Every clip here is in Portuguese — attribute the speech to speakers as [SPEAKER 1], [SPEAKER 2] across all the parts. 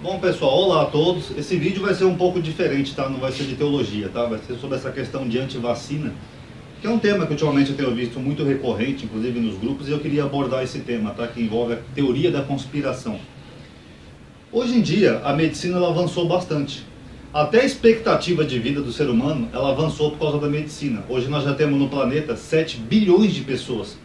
[SPEAKER 1] Bom pessoal, olá a todos. Esse vídeo vai ser um pouco diferente, tá? Não vai ser de teologia, tá? Vai ser sobre essa questão de antivacina, que é um tema que ultimamente eu tenho visto muito recorrente, inclusive nos grupos, e eu queria abordar esse tema, tá? Que envolve a teoria da conspiração. Hoje em dia, a medicina ela avançou bastante. Até a expectativa de vida do ser humano, ela avançou por causa da medicina. Hoje nós já temos no planeta 7 bilhões de pessoas.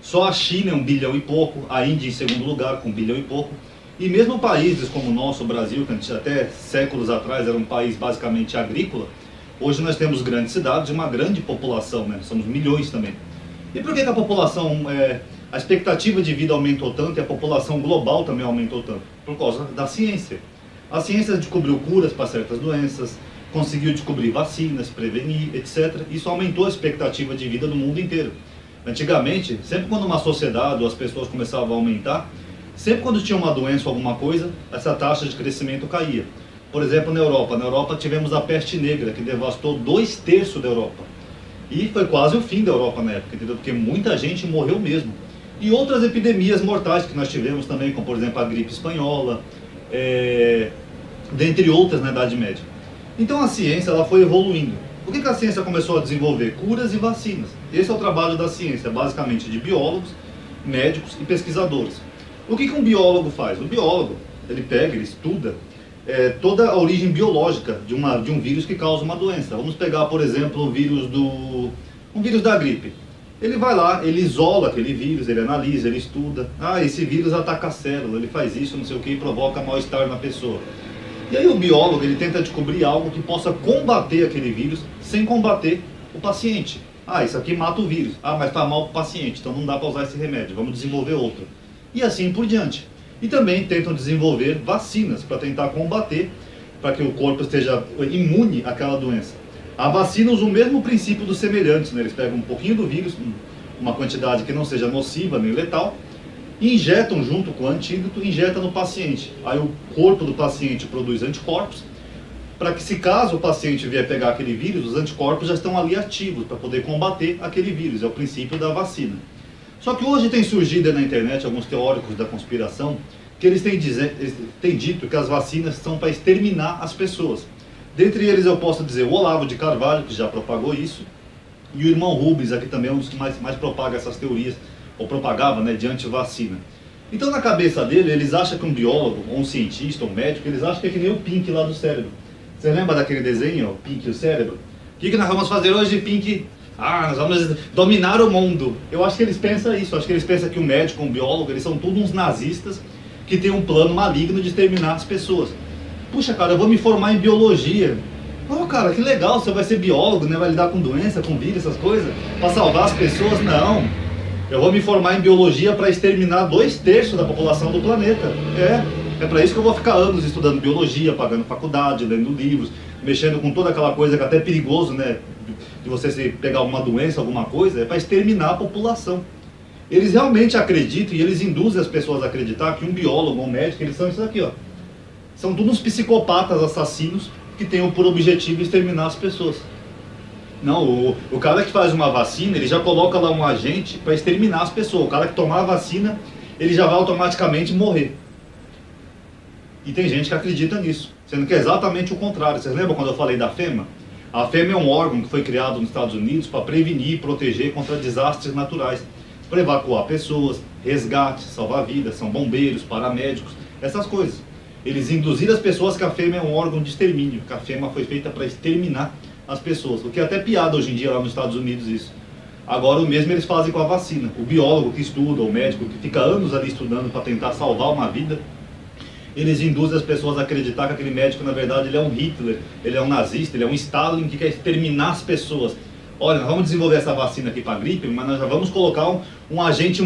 [SPEAKER 1] Só a China é 1 bilhão e pouco, a Índia em segundo lugar com 1 bilhão e pouco. E mesmo países como o nosso, o Brasil, que até séculos atrás era um país basicamente agrícola, hoje nós temos grandes cidades e uma grande população, né? Somos milhões também. E por que a população, a expectativa de vida aumentou tanto e a população global também aumentou tanto? Por causa da ciência. A ciência descobriu curas para certas doenças, conseguiu descobrir vacinas, prevenir, etc. Isso aumentou a expectativa de vida do mundo inteiro. Antigamente, sempre quando uma sociedade ou as pessoas começavam a aumentar, sempre quando tinha uma doença ou alguma coisa, essa taxa de crescimento caía. Por exemplo, na Europa tivemos a peste negra, que devastou 2/3 da Europa. E foi quase o fim da Europa na época, entendeu? Porque muita gente morreu mesmo. E outras epidemias mortais que nós tivemos também, como por exemplo a gripe espanhola, dentre outras na Idade Média. Então a ciência ela foi evoluindo. O que a ciência começou a desenvolver? Curas e vacinas. Esse é o trabalho da ciência, basicamente de biólogos, médicos e pesquisadores. O que um biólogo faz? O biólogo, ele pega, ele estuda toda a origem biológica de um vírus que causa uma doença. Vamos pegar, por exemplo, um vírus da gripe. Ele vai lá, ele isola aquele vírus, ele analisa, ele estuda. Ah, esse vírus ataca a célula, ele faz isso, não sei o que, e provoca mal-estar na pessoa. E aí o biólogo, ele tenta descobrir algo que possa combater aquele vírus sem combater o paciente. Ah, isso aqui mata o vírus. Ah, mas está mal para o paciente, então não dá para usar esse remédio, vamos desenvolver outro. E assim por diante. E também tentam desenvolver vacinas para tentar combater, para que o corpo esteja imune àquela doença. A vacina usa o mesmo princípio dos semelhantes, né? Eles pegam um pouquinho do vírus, uma quantidade que não seja nociva nem letal, e injetam junto com o antídoto, injeta no paciente. Aí o corpo do paciente produz anticorpos, para que se caso o paciente vier pegar aquele vírus, os anticorpos já estão ali ativos para poder combater aquele vírus. É o princípio da vacina. Só que hoje tem surgido na internet alguns teóricos da conspiração que eles têm dito que as vacinas são para exterminar as pessoas. Dentre eles eu posso dizer o Olavo de Carvalho, que já propagou isso, e o irmão Rubens, aqui também é um dos que mais propaga essas teorias, ou propagava, né, de antivacina. Então na cabeça dele, eles acham que um biólogo, ou um cientista, ou um médico, eles acham que é que nem o Pink lá do cérebro. Você lembra daquele desenho, o Pink e o cérebro? O que nós vamos fazer hoje, Pink? Ah, nós vamos dominar o mundo. Eu acho que eles pensam isso, acho que eles pensam que o médico, um biólogo, eles são todos uns nazistas que têm um plano maligno de exterminar as pessoas. Puxa, cara, eu vou me formar em biologia. Oh, cara, que legal, você vai ser biólogo, né? Vai lidar com doença, com vírus, essas coisas, para salvar as pessoas. Não, eu vou me formar em biologia para exterminar 2/3 da população do planeta. É para isso que eu vou ficar anos estudando biologia, pagando faculdade, lendo livros, mexendo com toda aquela coisa que é até perigoso, né? De você se pegar alguma doença, alguma coisa, é para exterminar a população. Eles realmente acreditam e eles induzem as pessoas a acreditar que um biólogo, um médico, eles são isso aqui, ó. São todos uns psicopatas assassinos que têm por objetivo exterminar as pessoas. Não, o cara que faz uma vacina, ele já coloca lá um agente para exterminar as pessoas. O cara que tomar a vacina, ele já vai automaticamente morrer. E tem gente que acredita nisso, sendo que é exatamente o contrário. Vocês lembram quando eu falei da FEMA? A FEMA é um órgão que foi criado nos Estados Unidos para prevenir e proteger contra desastres naturais, para evacuar pessoas, resgate, salvar vidas, são bombeiros, paramédicos, essas coisas. Eles induziram as pessoas que a FEMA é um órgão de extermínio, que a FEMA foi feita para exterminar as pessoas, o que é até piada hoje em dia lá nos Estados Unidos isso. Agora o mesmo eles fazem com a vacina. O biólogo que estuda, o médico que fica anos ali estudando para tentar salvar uma vida, eles induzem as pessoas a acreditar que aquele médico, na verdade, ele é um Hitler, ele é um nazista, ele é um Stalin que quer exterminar as pessoas. Olha, nós vamos desenvolver essa vacina aqui para a gripe, mas nós já vamos colocar um agente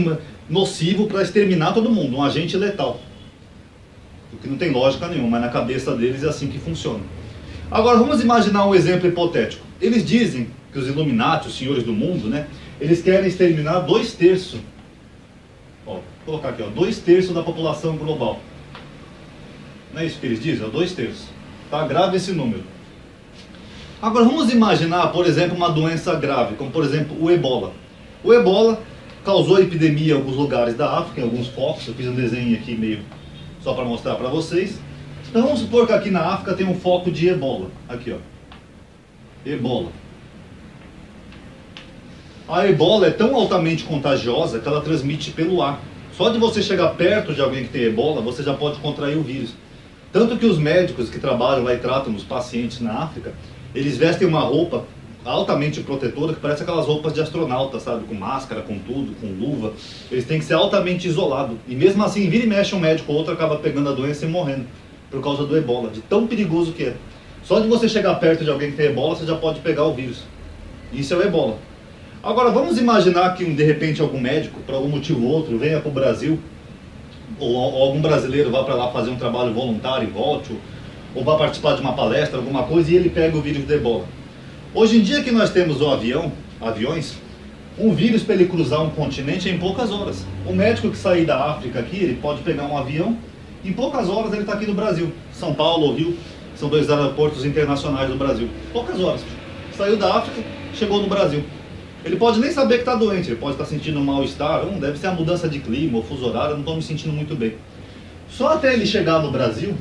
[SPEAKER 1] nocivo para exterminar todo mundo, um agente letal. O que não tem lógica nenhuma, mas na cabeça deles é assim que funciona. Agora, vamos imaginar um exemplo hipotético. Eles dizem que os Illuminati, os senhores do mundo, né, eles querem exterminar 2/3. Ó, vou colocar aqui, ó, 2/3 da população global. Não é isso que eles dizem? É 2/3. Tá grave esse número. Agora vamos imaginar, por exemplo, uma doença grave, como por exemplo o ebola. O ebola causou epidemia em alguns lugares da África, em alguns focos. Eu fiz um desenho aqui meio só para mostrar para vocês. Então vamos supor que aqui na África tem um foco de ebola. Aqui, ó. Ebola. A ebola é tão altamente contagiosa que ela transmite pelo ar. Só de você chegar perto de alguém que tem ebola, você já pode contrair o vírus. Tanto que os médicos que trabalham lá e tratam os pacientes na África, eles vestem uma roupa altamente protetora, que parece aquelas roupas de astronauta, sabe? Com máscara, com tudo, com luva. Eles têm que ser altamente isolados. E mesmo assim, vira e mexe um médico ou outro acaba pegando a doença e morrendo por causa do ebola, de tão perigoso que é. Só de você chegar perto de alguém que tem ebola, você já pode pegar o vírus. Isso é o ebola. Agora, vamos imaginar que de repente algum médico, por algum motivo ou outro, venha para o Brasil, ou algum brasileiro vá para lá fazer um trabalho voluntário e volte, ou vá participar de uma palestra, alguma coisa, e ele pega o vírus do ebola. Hoje em dia que nós temos aviões, um vírus para ele cruzar um continente é em poucas horas. O médico que sair da África aqui, ele pode pegar um avião, em poucas horas ele está aqui no Brasil. São Paulo ou Rio, são 2 aeroportos internacionais do Brasil. Poucas horas. Saiu da África, chegou no Brasil. Ele pode nem saber que está doente, ele pode estar sentindo um mal-estar, deve ser a mudança de clima, ou fuso horário, não estou me sentindo muito bem. Só até ele chegar no Brasil,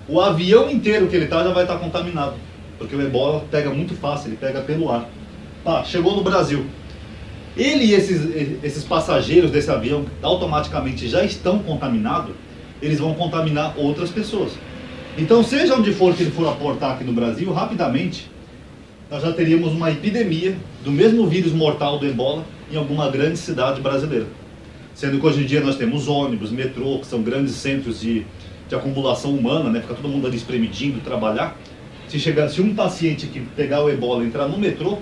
[SPEAKER 1] o avião inteiro que ele está já vai estar contaminado. Porque o ebola pega muito fácil, ele pega pelo ar. Tá, chegou no Brasil. Ele e esses passageiros desse avião automaticamente já estão contaminados, eles vão contaminar outras pessoas. Então, seja onde for que ele for aportar aqui no Brasil, rapidamente, nós já teríamos uma epidemia do mesmo vírus mortal do ebola em alguma grande cidade brasileira. Sendo que hoje em dia nós temos ônibus, metrô, que são grandes centros de acumulação humana, né? Fica todo mundo ali espremidinho, trabalhar. Se um paciente que pegar o ebola entrar no metrô,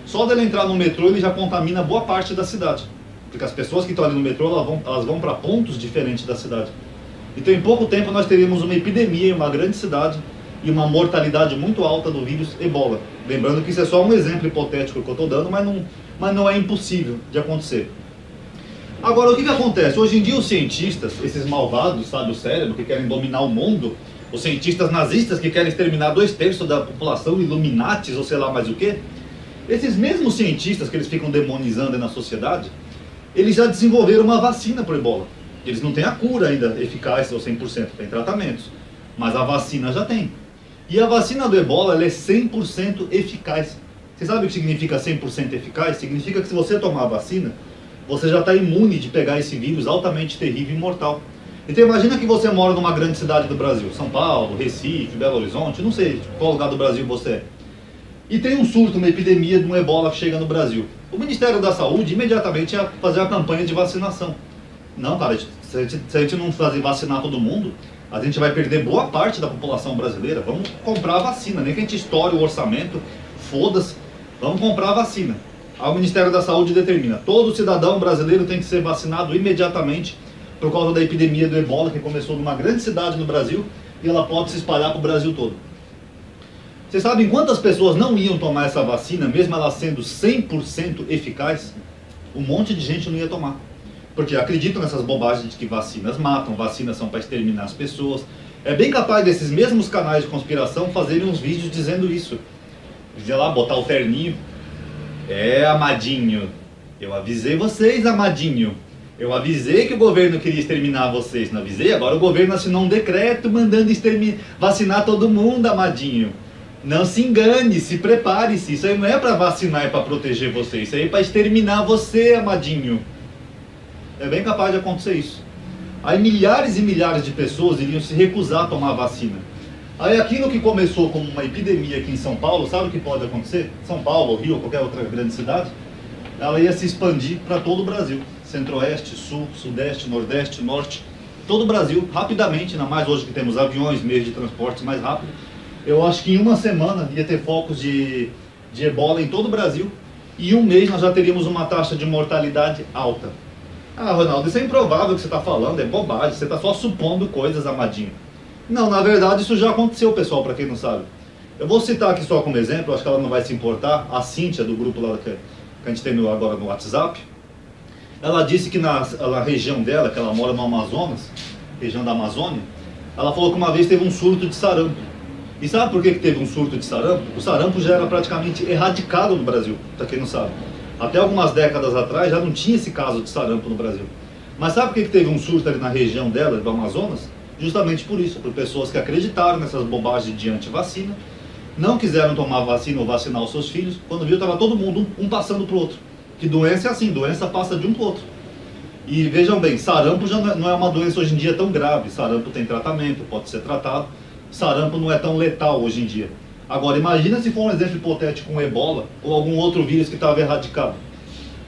[SPEAKER 1] só dele entrar no metrô ele já contamina boa parte da cidade. Porque as pessoas que estão ali no metrô, elas vão para pontos diferentes da cidade. Então em pouco tempo nós teríamos uma epidemia em uma grande cidade e uma mortalidade muito alta do vírus ebola. Lembrando que isso é só um exemplo hipotético que eu estou dando, mas não é impossível de acontecer. Agora, o que acontece? Hoje em dia os cientistas, esses malvados, sabe, o cérebro, que querem dominar o mundo, os cientistas nazistas que querem exterminar 2/3 da população, Illuminatis ou sei lá mais o que, esses mesmos cientistas que eles ficam demonizando na sociedade, eles já desenvolveram uma vacina para o ebola. Eles não têm a cura ainda eficaz ou 100%, tem tratamentos, mas a vacina já tem. E a vacina do ebola ela é 100% eficaz. Você sabe o que significa 100% eficaz? Significa que se você tomar a vacina, você já está imune de pegar esse vírus altamente terrível e mortal. Então imagina que você mora numa grande cidade do Brasil, São Paulo, Recife, Belo Horizonte, não sei qual lugar do Brasil você é. E tem um surto, uma epidemia de um ebola que chega no Brasil. O Ministério da Saúde imediatamente ia fazer a campanha de vacinação. Não, cara, se a gente não fazer vacinar todo mundo, a gente vai perder boa parte da população brasileira. Vamos comprar a vacina, nem que a gente estoure o orçamento, foda-se, vamos comprar a vacina. Aí o Ministério da Saúde determina, todo cidadão brasileiro tem que ser vacinado imediatamente por causa da epidemia do ebola que começou numa grande cidade no Brasil e ela pode se espalhar para o Brasil todo. Vocês sabem quantas pessoas não iam tomar essa vacina, mesmo ela sendo 100% eficaz? Um monte de gente não ia tomar. Porque acreditam nessas bobagens de que vacinas matam, vacinas são para exterminar as pessoas. É bem capaz desses mesmos canais de conspiração fazerem uns vídeos dizendo isso. Dizer lá, botar o terninho. Amadinho, eu avisei vocês, amadinho. Eu avisei que o governo queria exterminar vocês, não avisei? Agora o governo assinou um decreto mandando vacinar todo mundo, amadinho. Não se engane, se prepare-se. Isso aí não é para vacinar, é para proteger você. Isso aí é para exterminar você, amadinho. É bem capaz de acontecer isso. Aí milhares e milhares de pessoas iriam se recusar a tomar a vacina. Aí aquilo que começou como uma epidemia aqui em São Paulo, sabe o que pode acontecer? São Paulo, Rio ou qualquer outra grande cidade, ela ia se expandir para todo o Brasil. Centro-Oeste, Sul, Sudeste, Nordeste, Norte, todo o Brasil, rapidamente, ainda mais hoje que temos aviões, meios de transporte mais rápido. Eu acho que em uma semana ia ter focos de ebola em todo o Brasil e em um mês nós já teríamos uma taxa de mortalidade alta. Ah, Ronaldo, isso é improvável que você está falando, é bobagem, você está só supondo coisas, amadinho. Não, na verdade isso já aconteceu, pessoal, para quem não sabe. Eu vou citar aqui só como exemplo, acho que ela não vai se importar, a Cíntia, do grupo lá que a gente tem agora no WhatsApp. Ela disse que na região dela, que ela mora no Amazonas, região da Amazônia, ela falou que uma vez teve um surto de sarampo. E sabe por que teve um surto de sarampo? O sarampo já era praticamente erradicado no Brasil, para quem não sabe. Até algumas décadas atrás já não tinha esse caso de sarampo no Brasil. Mas sabe por que teve um surto ali na região dela, do Amazonas? justamente por isso, por pessoas que acreditaram nessas bobagens de anti-vacina, não quiseram tomar vacina ou vacinar os seus filhos, quando viu estava todo mundo um passando para o outro. Que doença é assim, doença passa de um para o outro. E vejam bem, sarampo já não é uma doença hoje em dia tão grave, sarampo tem tratamento, pode ser tratado, sarampo não é tão letal hoje em dia. Agora imagina se for um exemplo hipotético com ebola ou algum outro vírus que estava erradicado.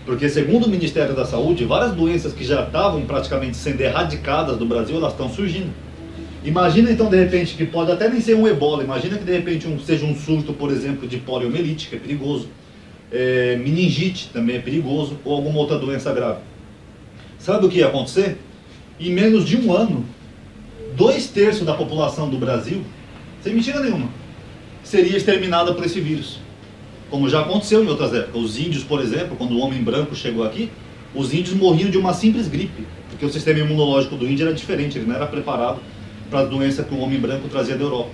[SPEAKER 1] Porque segundo o Ministério da Saúde, várias doenças que já estavam praticamente sendo erradicadas do Brasil, elas estão surgindo. Imagina então de repente que pode até nem ser um ebola, imagina que de repente seja um surto, por exemplo, de poliomielite, que é perigoso, meningite também é perigoso, ou alguma outra doença grave. Sabe o que ia acontecer? Em menos de um ano, 2/3 da população do Brasil, sem mentira nenhuma, seria exterminada por esse vírus. Como já aconteceu em outras épocas. Os índios, por exemplo, quando o homem branco chegou aqui, os índios morriam de uma simples gripe, porque o sistema imunológico do índio era diferente, ele não era preparado para a doença que o homem branco trazia da Europa.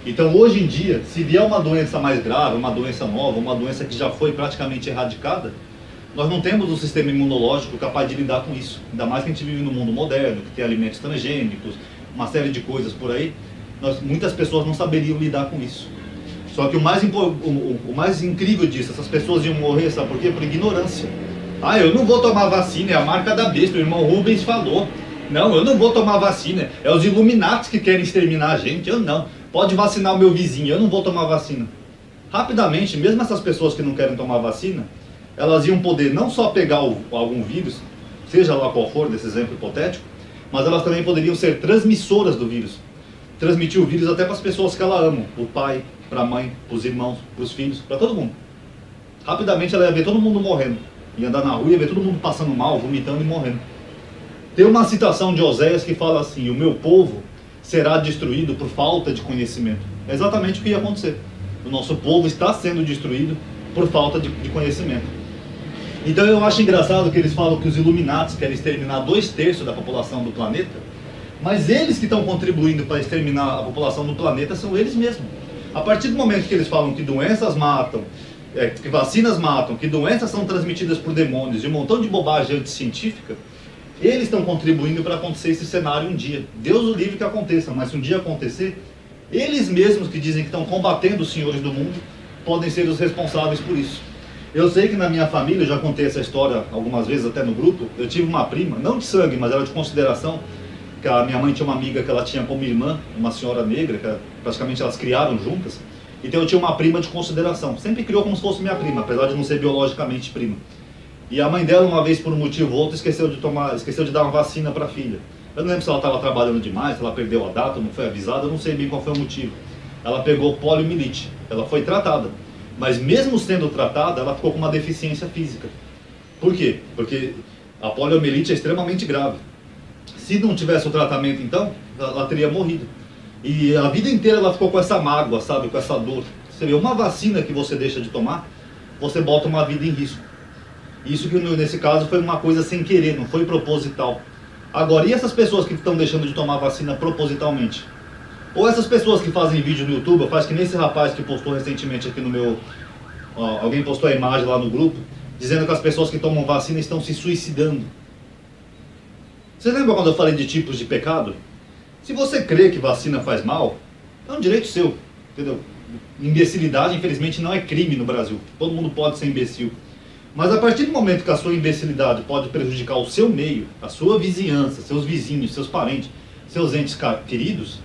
[SPEAKER 1] Então hoje em dia, se vier uma doença mais grave, uma doença nova, uma doença que já foi praticamente erradicada, nós não temos um sistema imunológico capaz de lidar com isso. Ainda mais que a gente vive no mundo moderno, que tem alimentos transgênicos, uma série de coisas por aí. Muitas pessoas não saberiam lidar com isso. Só que o mais incrível disso, essas pessoas iam morrer, sabe por quê? Por ignorância. Ah, eu não vou tomar vacina, é a marca da besta, o irmão Rubens falou. Não, eu não vou tomar vacina, é os Illuminati que querem exterminar a gente, eu não. Pode vacinar o meu vizinho, eu não vou tomar vacina. Rapidamente, mesmo essas pessoas que não querem tomar vacina, elas iam poder não só pegar algum vírus, seja lá qual for, desse exemplo hipotético, mas elas também poderiam ser transmissoras do vírus. Transmitir o vírus até para as pessoas que ela ama, o pai, para a mãe, para os irmãos, para os filhos, para todo mundo. Rapidamente ela ia ver todo mundo morrendo. Ia andar na rua e ia ver todo mundo passando mal, vomitando e morrendo. Tem uma citação de Oséias que fala assim: o meu povo será destruído por falta de conhecimento. É exatamente o que ia acontecer. O nosso povo está sendo destruído por falta de conhecimento. Então eu acho engraçado que eles falam que os Illuminati querem exterminar 2/3 da população do planeta, mas eles que estão contribuindo para exterminar a população do planeta são eles mesmos. A partir do momento que eles falam que doenças matam, que vacinas matam, que doenças são transmitidas por demônios e um montão de bobagem anticientífica, eles estão contribuindo para acontecer esse cenário um dia. Deus o livre que aconteça, mas se um dia acontecer, eles mesmos que dizem que estão combatendo os senhores do mundo, podem ser os responsáveis por isso. Eu sei que na minha família, eu já contei essa história algumas vezes até no grupo, eu tive uma prima, não de sangue, mas era de consideração, que a minha mãe tinha uma amiga que ela tinha como irmã, uma senhora negra, que praticamente elas criaram juntas, então eu tinha uma prima de consideração, sempre criou como se fosse minha prima, apesar de não ser biologicamente prima. E a mãe dela, uma vez por um motivo ou outro, esqueceu de dar uma vacina para a filha. Eu não lembro se ela estava trabalhando demais, se ela perdeu a data, não foi avisada, eu não sei bem qual foi o motivo. Ela pegou poliomielite, ela foi tratada, mas mesmo sendo tratada, ela ficou com uma deficiência física. Por quê? Porque a poliomielite é extremamente grave. Se não tivesse o tratamento, então, ela teria morrido. E a vida inteira ela ficou com essa mágoa, sabe, com essa dor. Você vê, uma vacina que você deixa de tomar, você bota uma vida em risco. Isso que nesse caso foi uma coisa sem querer, não foi proposital. Agora, e essas pessoas que estão deixando de tomar vacina propositalmente? Ou essas pessoas que fazem vídeo no YouTube, faz que nem esse rapaz que postou recentemente aqui no meu... alguém postou a imagem lá no grupo, dizendo que as pessoas que tomam vacina estão se suicidando. Você lembra quando eu falei de tipos de pecado? Se você crê que vacina faz mal, é um direito seu, entendeu? Imbecilidade, infelizmente, não é crime no Brasil. Todo mundo pode ser imbecil. Mas a partir do momento que a sua imbecilidade pode prejudicar o seu meio, a sua vizinhança, seus vizinhos, seus parentes, seus entes queridos,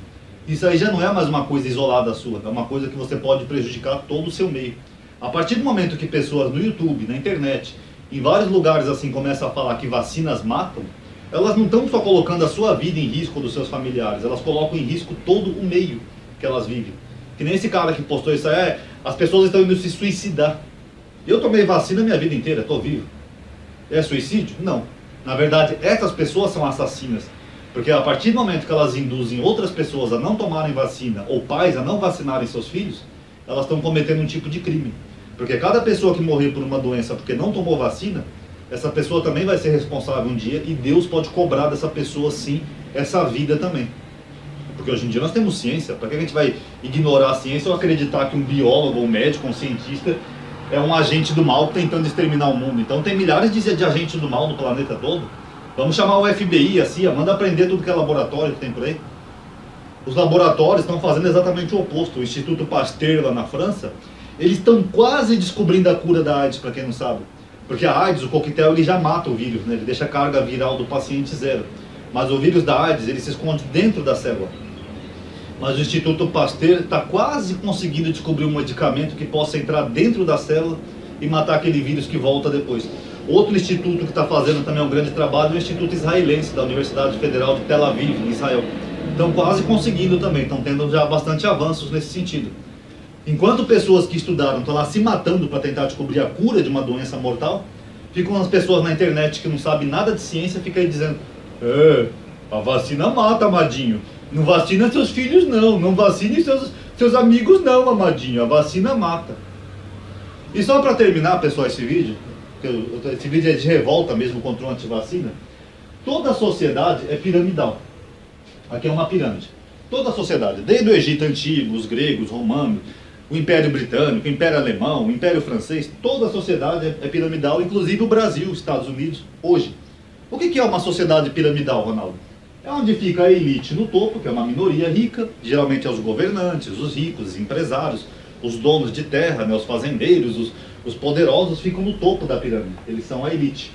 [SPEAKER 1] isso aí já não é mais uma coisa isolada sua, é uma coisa que você pode prejudicar todo o seu meio. A partir do momento que pessoas no YouTube, na internet, em vários lugares assim começam a falar que vacinas matam, elas não estão só colocando a sua vida em risco dos seus familiares, elas colocam em risco todo o meio que elas vivem. Que nem esse cara que postou isso aí, as pessoas estão indo se suicidar. Eu tomei vacina minha vida inteira, estou vivo. É suicídio? Não. Na verdade, essas pessoas são assassinas. Porque a partir do momento que elas induzem outras pessoas a não tomarem vacina, ou pais a não vacinarem seus filhos, elas estão cometendo um tipo de crime. Porque cada pessoa que morrer por uma doença porque não tomou vacina, essa pessoa também vai ser responsável um dia e Deus pode cobrar dessa pessoa, sim, essa vida também. Porque hoje em dia nós temos ciência. Para que a gente vai ignorar a ciência ou acreditar que um biólogo, um médico, um cientista é um agente do mal tentando exterminar o mundo? Então tem milhares de agentes do mal no planeta todo. Vamos chamar o FBI, a CIA, manda prender tudo que é laboratório que tem por aí. Os laboratórios estão fazendo exatamente o oposto. O Instituto Pasteur lá na França, eles estão quase descobrindo a cura da AIDS, para quem não sabe. Porque a AIDS, o coquetel, ele já mata o vírus, né? Ele deixa a carga viral do paciente zero. Mas o vírus da AIDS, ele se esconde dentro da célula. Mas o Instituto Pasteur está quase conseguindo descobrir um medicamento que possa entrar dentro da célula e matar aquele vírus que volta depois. Outro instituto que está fazendo também um grande trabalho é o Instituto Israelense, da Universidade Federal de Tel Aviv, em Israel. Estão quase conseguindo também, estão tendo já bastante avanços nesse sentido. Enquanto pessoas que estudaram estão lá se matando para tentar descobrir a cura de uma doença mortal, ficam as pessoas na internet que não sabem nada de ciência, ficam aí dizendo: a vacina mata, amadinho. Não vacina seus filhos não, não vacine seus amigos não, amadinho. A vacina mata. E só para terminar, pessoal, esse vídeo é de revolta mesmo contra o antivacina. Toda a sociedade é piramidal. Aqui é uma pirâmide. Toda a sociedade, desde o Egito Antigo, os gregos, romanos, o Império Britânico, o Império Alemão, o Império Francês, toda a sociedade é piramidal, inclusive o Brasil, os Estados Unidos, hoje. O que é uma sociedade piramidal, Ronaldo? É onde fica a elite no topo, que é uma minoria rica, geralmente é os governantes, os ricos, os empresários, os donos de terra, né, os fazendeiros, os poderosos ficam no topo da pirâmide, eles são a elite.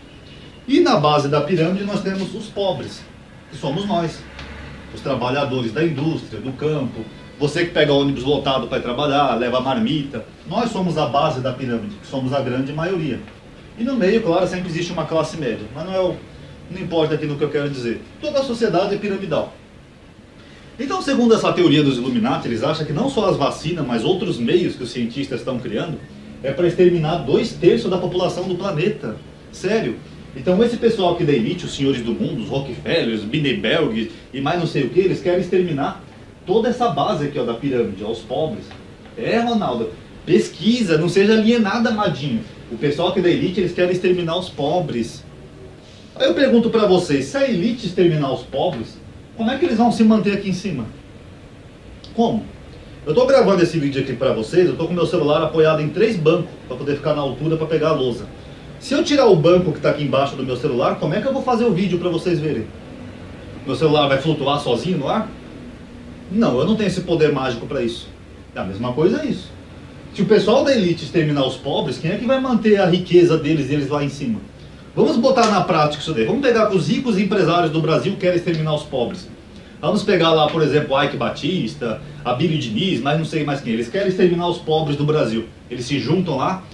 [SPEAKER 1] E na base da pirâmide nós temos os pobres, que somos nós, os trabalhadores da indústria, do campo, você que pega ônibus lotado para ir trabalhar, leva marmita, nós somos a base da pirâmide, que somos a grande maioria. E no meio, claro, sempre existe uma classe média, mas não importa aqui no que eu quero dizer. Toda a sociedade é piramidal. Então, segundo essa teoria dos Illuminati, eles acham que não só as vacinas, mas outros meios que os cientistas estão criando, é para exterminar 2/3 da população do planeta. Sério. Então esse pessoal aqui da elite, os senhores do mundo, os Rockefellers, os Bilderberg e mais não sei o que, eles querem exterminar toda essa base aqui, ó, da pirâmide, ó, os pobres. Ronaldo, pesquisa, não seja alienado, amadinho. O pessoal aqui da elite, eles querem exterminar os pobres. Aí eu pergunto para vocês, se a elite exterminar os pobres, como é que eles vão se manter aqui em cima? Como? Eu estou gravando esse vídeo aqui para vocês, eu estou com meu celular apoiado em 3 bancos, para poder ficar na altura para pegar a lousa. Se eu tirar o banco que está aqui embaixo do meu celular, como é que eu vou fazer o vídeo para vocês verem? Meu celular vai flutuar sozinho no ar? Não, eu não tenho esse poder mágico para isso. É a mesma coisa isso. Se o pessoal da elite exterminar os pobres, quem é que vai manter a riqueza deles lá em cima? Vamos botar na prática isso daí. Vamos pegar que os ricos empresários do Brasil querem exterminar os pobres. Vamos pegar lá, por exemplo, o Ike Batista, a Billy Diniz, mas não sei mais quem. Eles querem exterminar os pobres do Brasil. Eles se juntam lá,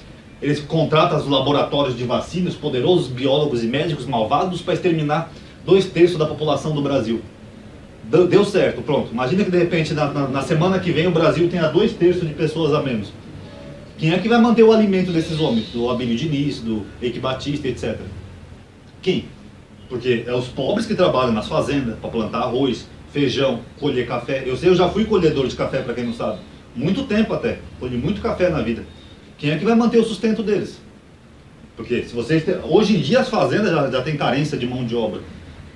[SPEAKER 1] eles contratam os laboratórios de vacinas, poderosos biólogos e médicos malvados para exterminar 2/3 da população do Brasil. Deu certo, pronto. Imagina que de repente na semana que vem o Brasil tenha 2/3 de pessoas a menos. Quem é que vai manter o alimento desses homens? Do Abílio Diniz, do Eike Batista, etc. Quem? Porque é os pobres que trabalham nas fazendas para plantar arroz, feijão, colher café. Eu já fui colhedor de café, para quem não sabe. Muito tempo até. Colhi muito café na vida. Quem é que vai manter o sustento deles? Porque se vocês hoje em dia as fazendas já têm carência de mão de obra.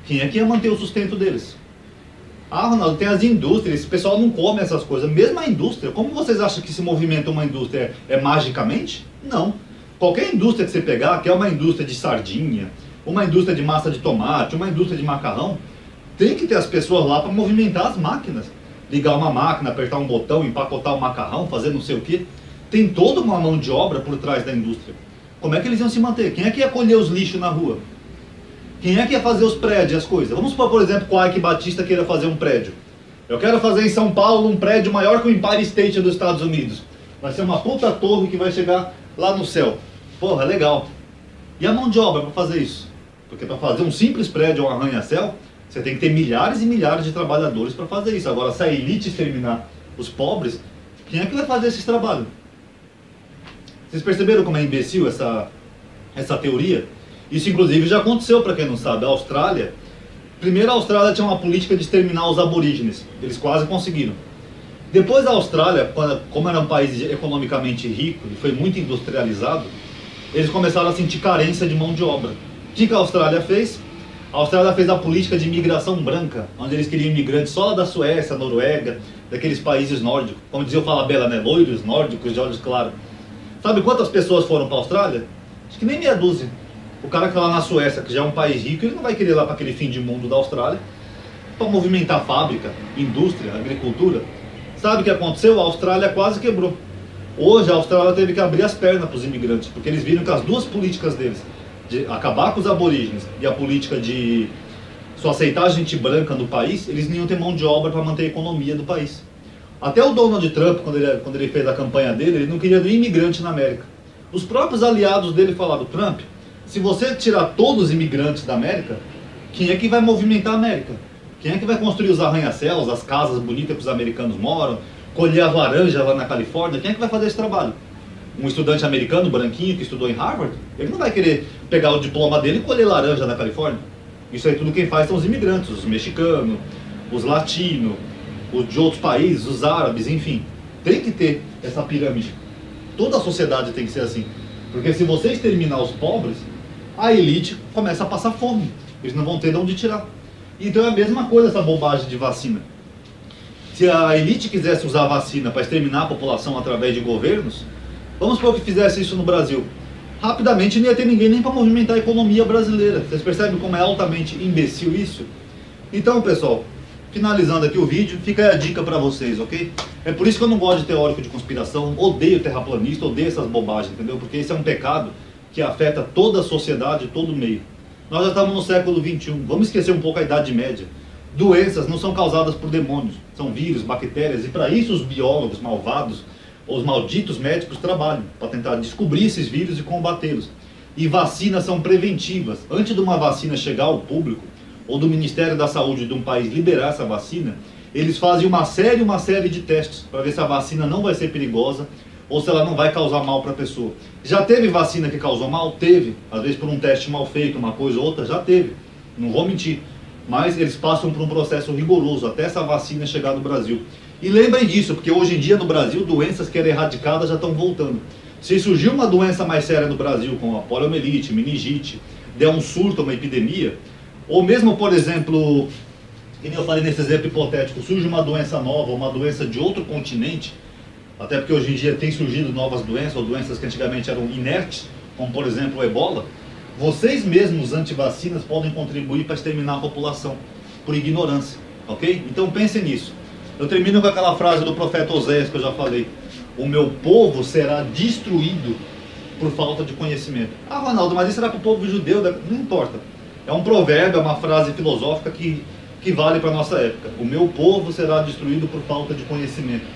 [SPEAKER 1] Quem é que ia manter o sustento deles? Ah, Ronaldo, tem as indústrias, esse pessoal não come essas coisas. Mesmo a indústria, como vocês acham que se movimenta uma indústria? É magicamente? Não. Qualquer indústria que você pegar, que é uma indústria de sardinha, uma indústria de massa de tomate, uma indústria de macarrão, tem que ter as pessoas lá para movimentar as máquinas. Ligar uma máquina, apertar um botão, empacotar o macarrão, fazer não sei o quê. Tem toda uma mão de obra por trás da indústria. Como é que eles iam se manter? Quem é que ia colher os lixos na rua? Quem é que ia fazer os prédios, as coisas? Vamos supor, por exemplo, que o Ike Batista queira fazer um prédio. Eu quero fazer em São Paulo um prédio maior que o Empire State dos Estados Unidos. Vai ser uma puta torre que vai chegar lá no céu. Porra, legal. E a mão de obra para fazer isso? Porque para fazer um simples prédio ou um arranha-céu, você tem que ter milhares e milhares de trabalhadores para fazer isso. Agora, se a elite exterminar os pobres, quem é que vai fazer esses trabalhos? Vocês perceberam como é imbecil essa teoria? Isso inclusive já aconteceu, para quem não sabe. A Austrália, primeiro a Austrália tinha uma política de exterminar os aborígenes. Eles quase conseguiram. Depois a Austrália, como era um país economicamente rico e foi muito industrializado, eles começaram a sentir carência de mão de obra. O que a Austrália fez? A Austrália fez a política de imigração branca, onde eles queriam imigrantes só lá da Suécia, Noruega, daqueles países nórdicos. Como dizia o Falabella, né? Loiros, nórdicos, de olhos claros. Sabe quantas pessoas foram para a Austrália? Acho que nem meia dúzia. O cara que está lá na Suécia, que já é um país rico, ele não vai querer ir lá para aquele fim de mundo da Austrália. para movimentar fábrica, indústria, agricultura. Sabe o que aconteceu? A Austrália quase quebrou. Hoje a Austrália teve que abrir as pernas para os imigrantes, porque eles viram que as duas políticas deles, de acabar com os aborígenes e a política de só aceitar gente branca no país, eles não iam ter mão de obra para manter a economia do país. Até o Donald Trump, quando ele fez a campanha dele, ele não queria nenhum imigrante na América. Os próprios aliados dele falaram: Trump, se você tirar todos os imigrantes da América, quem é que vai movimentar a América? Quem é que vai construir os arranha-céus, as casas bonitas que os americanos moram, colher a laranja lá na Califórnia? Quem é que vai fazer esse trabalho? Um estudante americano, branquinho, que estudou em Harvard, ele não vai querer pegar o diploma dele e colher laranja na Califórnia. Isso aí tudo quem faz são os imigrantes, os mexicanos, os latinos, os de outros países, os árabes, enfim. Tem que ter essa pirâmide. Toda a sociedade tem que ser assim. Porque se você exterminar os pobres, a elite começa a passar fome. Eles não vão ter de onde tirar. Então é a mesma coisa essa bobagem de vacina. Se a elite quisesse usar a vacina para exterminar a população através de governos, vamos supor que fizesse isso no Brasil. Rapidamente não ia ter ninguém nem para movimentar a economia brasileira. Vocês percebem como é altamente imbecil isso? Então, pessoal, finalizando aqui o vídeo, fica aí a dica para vocês, ok? É por isso que eu não gosto de teórico de conspiração, odeio terraplanista, odeio essas bobagens, entendeu? Porque esse é um pecado que afeta toda a sociedade, todo o meio. Nós já estamos no século XXI, vamos esquecer um pouco a Idade Média. Doenças não são causadas por demônios, são vírus, bactérias, e para isso os biólogos malvados, os malditos médicos trabalham, para tentar descobrir esses vírus e combatê-los. E vacinas são preventivas. Antes de uma vacina chegar ao público, ou do Ministério da Saúde de um país liberar essa vacina, eles fazem uma série de testes, para ver se a vacina não vai ser perigosa, ou se ela não vai causar mal para a pessoa. Já teve vacina que causou mal? Teve. Às vezes por um teste mal feito, uma coisa ou outra, já teve. Não vou mentir. Mas eles passam por um processo rigoroso até essa vacina chegar no Brasil. E lembrem disso, porque hoje em dia no Brasil, doenças que eram erradicadas já estão voltando. Se surgir uma doença mais séria no Brasil, como a poliomielite, meningite, der um surto, uma epidemia, ou mesmo, por exemplo, que nem eu falei nesse exemplo hipotético, surge uma doença nova, uma doença de outro continente, até porque hoje em dia tem surgido novas doenças, ou doenças que antigamente eram inertes, como por exemplo o ebola, vocês mesmos, antivacinas, podem contribuir para exterminar a população, por ignorância, ok? Então pensem nisso. Eu termino com aquela frase do profeta Oséias que eu já falei: o meu povo será destruído por falta de conhecimento. Ah, Ronaldo, mas isso era para o povo judeu? Não importa. É um provérbio, é uma frase filosófica que vale para a nossa época. O meu povo será destruído por falta de conhecimento.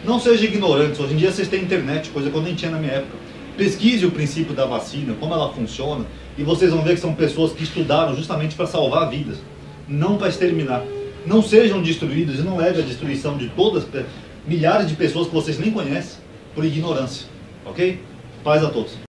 [SPEAKER 1] Não seja ignorantes. Hoje em dia vocês têm internet, coisa que eu nem tinha na minha época. Pesquise o princípio da vacina, como ela funciona, e vocês vão ver que são pessoas que estudaram justamente para salvar vidas, não para exterminar. Não sejam destruídos e não leve à destruição de todas, milhares de pessoas que vocês nem conhecem, por ignorância. Ok? Paz a todos.